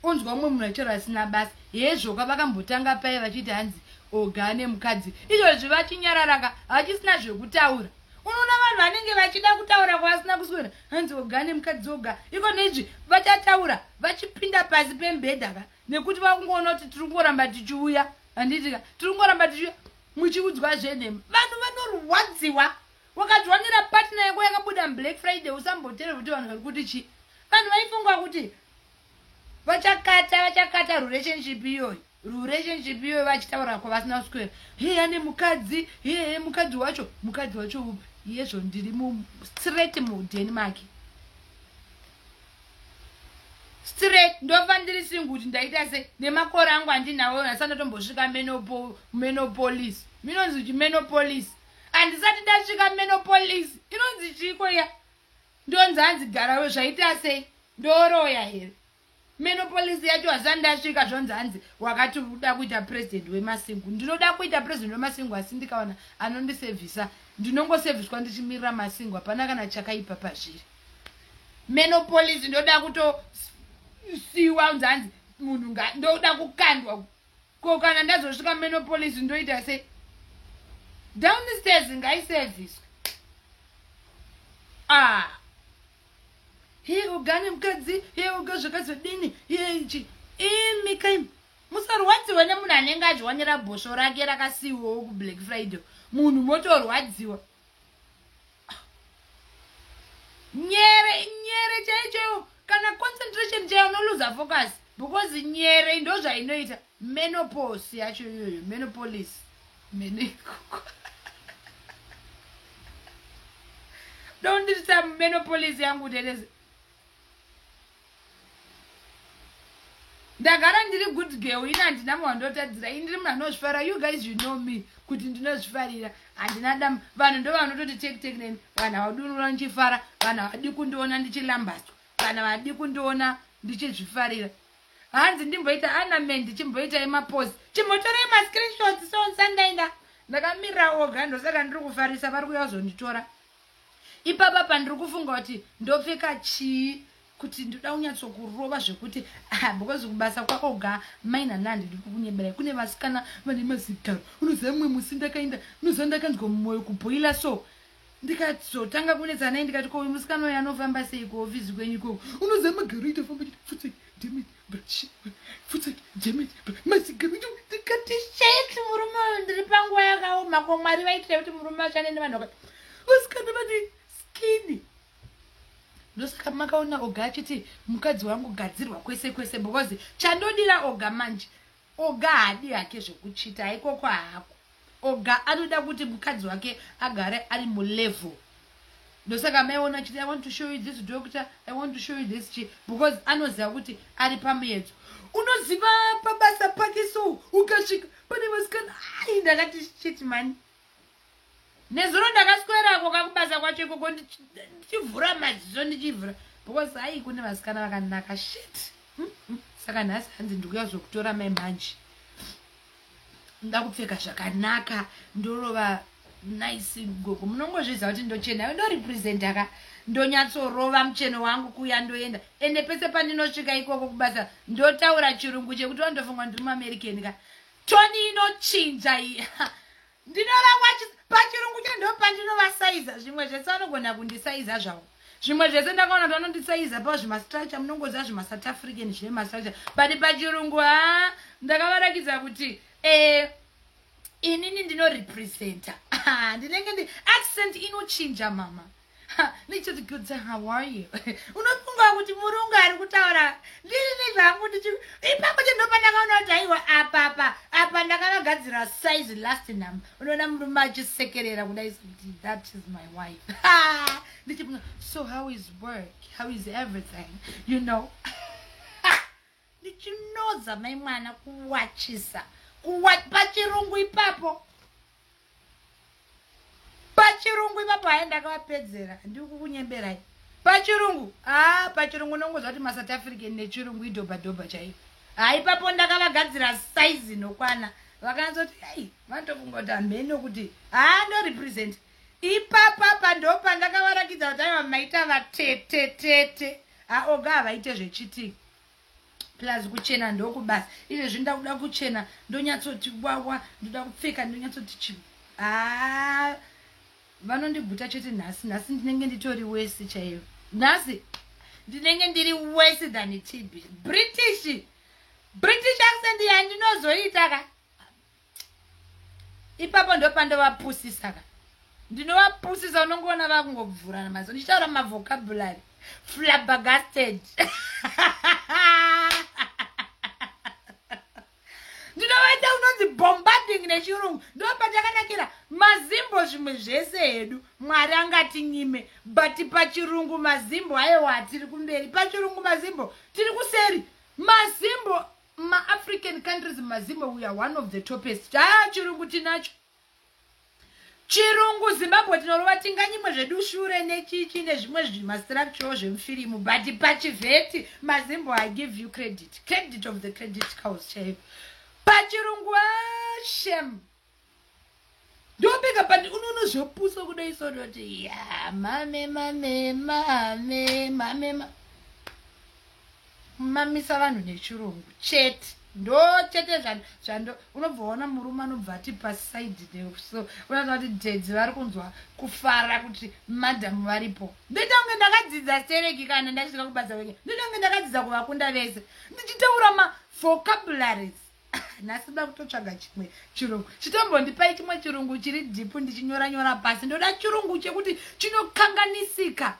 unzwa umwe munhu achiro asina basa hezvoka vakambotanga pai vachiti hanzi oga nemukadzi izvozvi vachinyararaka hachisina zvekutaura unoona vanhu vanenge vachida kutaura kwavasina kuswera hanzi oga nemukadzi oga iko nezvi vachataura vachipinda pasi pembedha ka nekuti vakungoona kuti tiri kungoramba tichiuya handitika tiri kungoramba tichiuya muchiudzwa zvenhema vanhu vanorwadziwa wakadzwanira partner yako yakabuda Black Friday usambotere kuti vanhu vari kuti chi vanhu vaifunga kuti vachakata relationship iyoyo vachitaura kwavasina kuswera ane mukadzi mukadzi wacho upi yezvo ndiri straight muDenmark straight ndofa ndiri single kuti ndaita se nemakore angu handinawo asana tombosvika menopolis minonzi chimenopolis handisati ndasvika menopolis inonzi chiko ya ndonzi hanzi garawe zvaita sei ndoroya here menopolis yacho hasati ndasvika zvonzi hanzi wakati uda kuita president wemasingo ndinoda kuita president wemasingo asi ndikaona anondisevhisa ndinongoserviswa ndichimirira masingo hapana kana chakaipa pazviri menopolis ndoda kutosiwa unzi hanzi munhu ndoda kukandwa ko kana ndazosvika menopolis ndoita sei downstairs ngaiservice he ugane mukadzi he uga zvakazodini he ichi imikaim musarwadziwa nemunhu anenge achiwanira bhosvo rake rakasiyiwawo kublack friday munhu motorwadziwa nyere chaicho kana concentration chaiyo unoluza focus because nyere ndo zvainoita menopause yacho iyoyo menopolis ndondita menopolis yangu tereze ndagara ndiri good girl ina handina mwandotadzira indiri munhu anozvifara you guys you know me kuti ndinozvifarira handina damu vanhu ndo vanototi tek neni vanhu havadunura ndichifara vanhu havadi kundiona ndichilambaswa vanhu havadi kundiona ndichizvifarira hanzi ndimboita anament ndichimboita emaposi chimbotorai mascreenshots so sandainda ndakamirira oga ndosaka ndiri kufarisa vari kuya kuzonditora ipapa pandiri kufunga kuti ndopfeka chii kuti ndoda kunyatsokurova zvekuti because kubasa kwaoga maina nandidi kukunyeberai kune vasikana vane mazigaro unoziva mumwe musi ndakaenda unoziva ndakanzwa mumwoyo kubhoila so ndikazotanga kunetsana naye ndikati ko uyu musikana uyu anofamba sei kuofisi kwenyu ikoko unoziva magaro itafamba futsai demit futsai demit mazigaro ndikati sheti murume uyu ndiri panguva yakaoma ko mwari vaitire kuti murume ashande nevanhu vakati vasikana vane skini ndosaka makaona oga achiti mukadzi wangu gadzirwa kwese kwese because chandodira oga manje oga haadi hake zvekuchita haikoko haako oga anoda kuti mukadzi wake agare ari mulevel ndosaka maiona chiti I want to show you this doctor I want to show you this chi because anoziva kuti ari pamuedzo unoziva pabasa pake so ukasvika pane vasikana ndakati chiti mani nezuro ndakaswerako kakubasa kwacho ikoko ndichivhura madziso ndichivhura because hai kune vasikana vakanaka shit saka nhasi hanzi ndikuya zvokutora mai manje nda kupfeka zvakanaka ndorova nice gogo munongozviziva kuti ndochena ndorepresenta ka ndonyatsorova mucheno wangu kuya ndoenda ende pese pandinosvika ikoko kubasa ndotaura chirungu chekuti vandofunga ndiri muamerican ka toni inochinja iyi ndinorangwa pachirungu chendo pandinovasaiza zvimwe zvese vanogona kundisaiza zvavo zvimwe zvese ndakaona kuti vanondisaiza pavo zvimastructure munongoziva zvimasouth african zvine mastructure but pachirungu ndakavarakidza kuti inini ndinorepresenta ndinenge accent inochinja mama nichoti good day how are you unofunga kuti murungu ari kutaura ndini zvangu ipapo chendopandakaona kuti aiwa apa ndakavagadzira size last number unoona murume achisekerera kudai kuti that is my wife ndichibunga so how is work how is everything you know ndichinoza mai mwana kuwachisa pachirungu ipapo haindakavapedzera ndikukunyemberai pachirungu pachirungu nongoziva kuti masouth african nechirungu idhobhadhobha chaivo ipapo ndakavagadzira saizi nokwana vakanzoti ai vanotofunga kuti hamheno kuti ndorepresent ipapapa ndopa ndakavarakidza kuti aiva maita vatetetete oga havaite zvechitiki plus kuchena ndokubasa izvezvi ndakuda kuchena ndonyatsoti wawa ndoda kupfeka ndonyatsoti chi vanondiguta chete nhasi ndinenge nditori wesi chaivo nhasi ndinenge ndiri wesi than tb british accent yandinozoita ka ipapo ndopandovapusisa ka ndinovapusisa unongoona vakungobvurana mazo ndichitaura mavocabulary flabbergasted ndinovaita unonzi bombarding nechirungu ndopachakanakira mazimbo zvimwe zvese hedu mwari angati nyime but pachirungu mazimbo aiwa hatiri kumberi pachirungu mazimbo tiri kuseri mazimbo maafrican countries mazimbo we are one of the topest chirungu tinacho chirungu zimbabwe tinorova tinganyimwe zvedu shure nechichi nezvimwe zvimastructure zvemufirimu but pachivheti mazimbo I give you credit of the credit cows chaivo pachirungu shem ndopika pandi unonozvopusa kudai sodoti ya mame mamisa vanhu nechirungu chete ndochete zvando unobva waona murume anobva ati pasaidhi so unoona kuti dedzi vari kunzwa kufara kuti madhamu varipo. Ndinonge ndakadzidza sereki kana ndasvika kubasa weke, ndinonge ndakadzidza kuvakunda vese ndichitaura mavocabularies. Nhasi da kutotsvaga chimwe chirungu, chitombondipai chimwe chirungu chiri dhipu ndichinyora pasi. Ndoda chirungu chekuti chinokanganisika,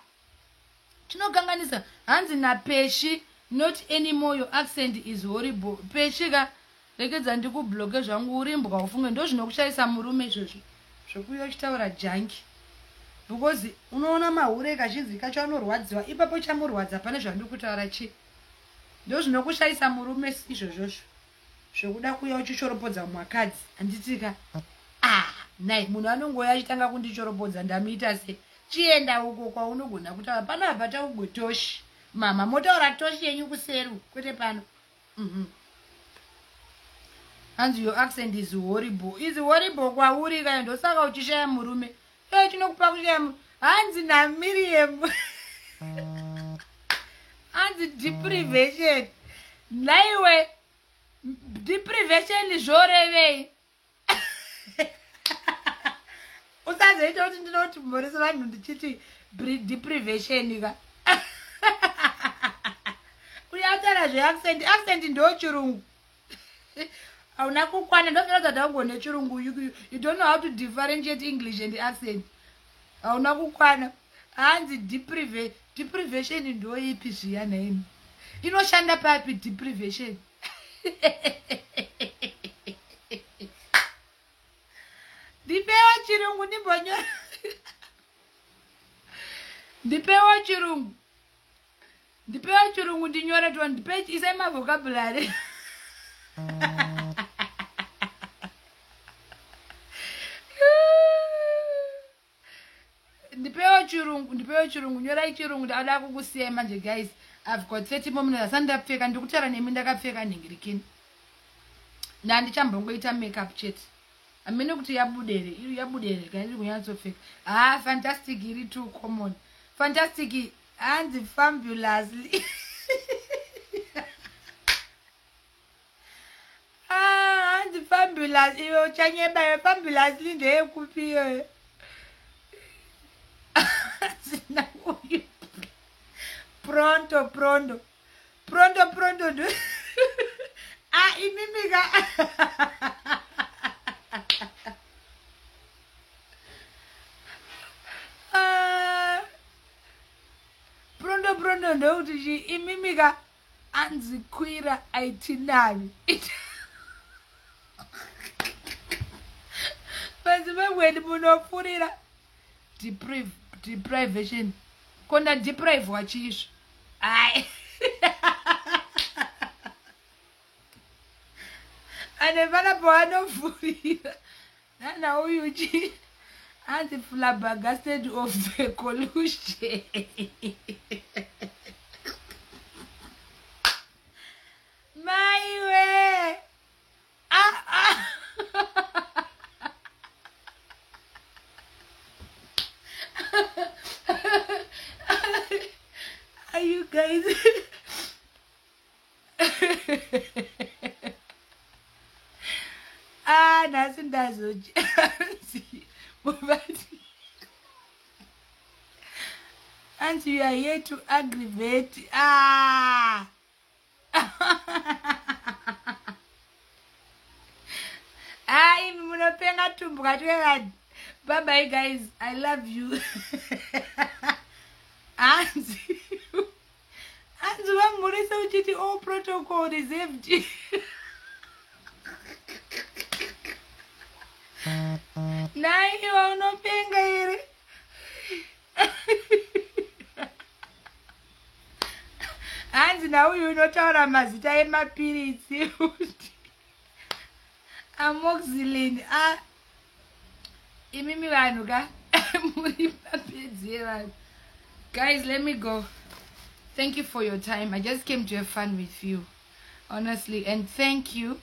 chinokanganisa. Hanzi naPeshi, not anymore, your accent is horrible. Peshi ka rekedza ndikubloke zvangu urimbwa ufunge ndo zvinokushaisa murume izvozvo zvokuyo chitaura janki, because unoona mahure kazhinji kacho anorwadziwa, ipapo chamurwadza pane zvandiri kutaura chi ndo zvinokushaisa murume izvozvozvo zvokuda kuya uchichoropodza mwakadzi. Handitika nai munhu anongoya achitanga kundichoropodza ndamuita se chienda uko kwaunogona kutaura pano apa taugotoshi mama motaura toshi yenyu kuseru kwete pano. Hanzi your accent is horrible. Is horrible kwauri kana ndosaka uchishaya murume. Chinokupa kushaya murume. Hanzi naMiriam. Hanzi deprivation. Naiwe deprivation zvorevei. Usazoita kuti ndinoti mhoresa vanhu ndichiti deprivation ka. Uyatara zveaccent, accent ndo chirungu. Hauna kukwana ndokuti ndangone chirungu. You don't know how to differentiate English and accent. Hauna kukwana. Hanzi deprivation ndo ipi zviyana imi. Inoshanda papi deprivation? Ndipewa chirungu ndimbonyora. Ndipewa chirungu. Ndipewa chirungu ndinyora tu ndipe isai mavocabulary. Ndipewa chirungu nyora chirungu ndada kukusiya manje guys. I've got 30 more minutes. Sandapfeka ndikutara nemi ndakapfeka ningirikini. Na ndichambongoita makeup chat. Amene kuti yabudere kandi kunyatsopfeka. Fantastic iri too common. Fantastic and fabulously. And fabulous. Iyo chanyeba fabulously ndeye kupiyo. Pronto. Imimiga. Pronto ndo kuti imimiga anzikwira aitinani. Basi wewe munofurira deprivation. Konda deprive wachisho. Ai. Ane vana pavanofurira. Nana uyuchi. And flabbergasted of the collusion. My way. Are you guys? Nasi ndazoji. And you are here to aggravate. Munopenga tumbuka twekadi. Bye bye guys. I love you. And vamurisa uchiti all protocol reserved. Nai iwa unopenga iri. Hanzi nauyu unotaura mazita emapiritsi. Amoxicillin. Imimi vanhu ka. Muri papedzi vanhu. Guys, let me go. Thank you for your time. I just came to have fun with you. Honestly. And thank you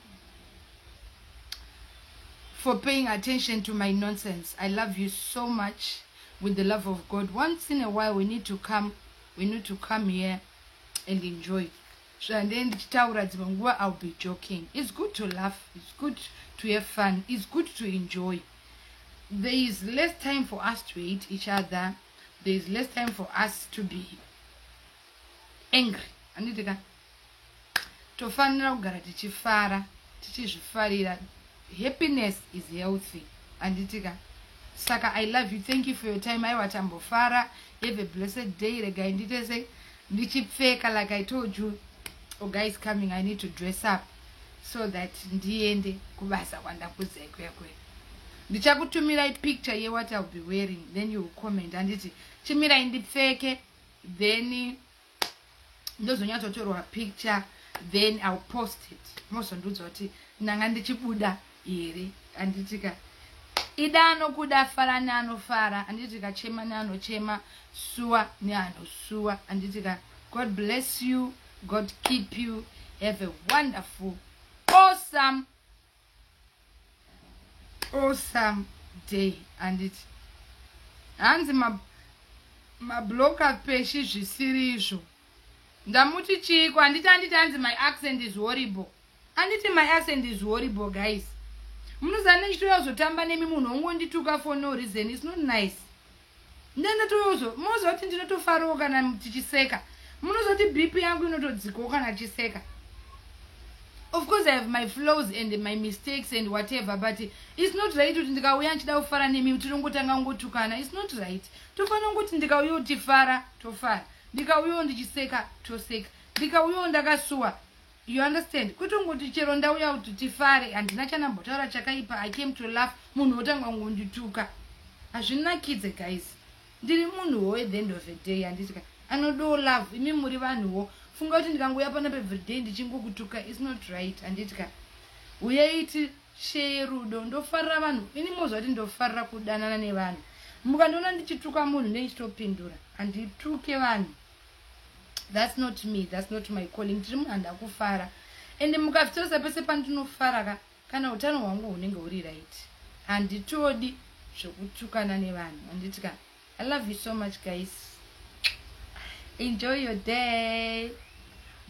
for paying attention to my nonsense. I love you so much with the love of God. Once in a while we need to come here and enjoy. zvandee ndichitaura dzimwe nguva I'll be joking. It's good to laugh, it's good to have fun, it's good to enjoy. There is less time for us to hate each other, there is less time for us to be angry. Anditika tofanira kugara tichifara, tichizvifarira. Happiness is healthy. Anditika saka I love you, thank you for your time. Aiwa tambofara, have a blessed day. Rega ndite say ndichipfeka, like I told you, oh guys coming, I need to dress up so that ndiende kubasa kwanda kuze kwekwe. Ndichakutumirai picture ye what I'll be wearing, then you comment anditi chimira ndipfeke, then ndozonyatsotorwa picture, then I'll post it. Most nduzoti nanga ndichibuda here anditika idano kuda fara neanofara, anditika chema neanochema, suwa neanosuwa. Anditika God bless you, God keep you, have a wonderful, awesome day. And it hanzi mabloka peshi zvisiri izvo. Ndamuti chiko handiti hanzi my accent is horrible. Handiti my accent is horrible guys. Munozana ndichitoya kuzotamba nemi munhu ongondituka for no reason. It's not nice. Ndenda toyozo mozoti ndinotofarawo kana tichiseka. Munozoti BP yangu inotodzikawo kana chiseka. Of course I have my flaws and my mistakes and whatever, but it's not right kuti ndikauya nchida kufara nemi tinongotanga ngotukana. It's not right. Tofanira kuti ndikauya tifara tofara, ndikauya ndichiseka toseka, ndikauya ndakasuwa. You understand? Kutongoti chero ndauya kuti tifare handina chanambotaura chakaipa. I came to laugh. Munhu otanga ngondituka. Hazvinakidze guys. Ndiri munhuwo at the end of the day anditika anodo love. Imi muri vanhuwo. Funga kuti ndikangoya pana everyday ndichingokutuka. It's not right. Anditika uyaiti share rudo ndofarira vanhu. Ini mozoti ndofarira kudanana nevanhu. Mukandiona ndichituka munhu nechitopindura. Handituke vanhu. That's not me, that's not my calling. Tiri munhu handakufara. Ende mukafitosa pese pandinofara kana utano hwangu hunenge huri right. Handitodi zvokutukana nevanhu. Anditika I love you so much guys. Enjoy your day.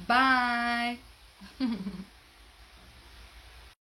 Bye.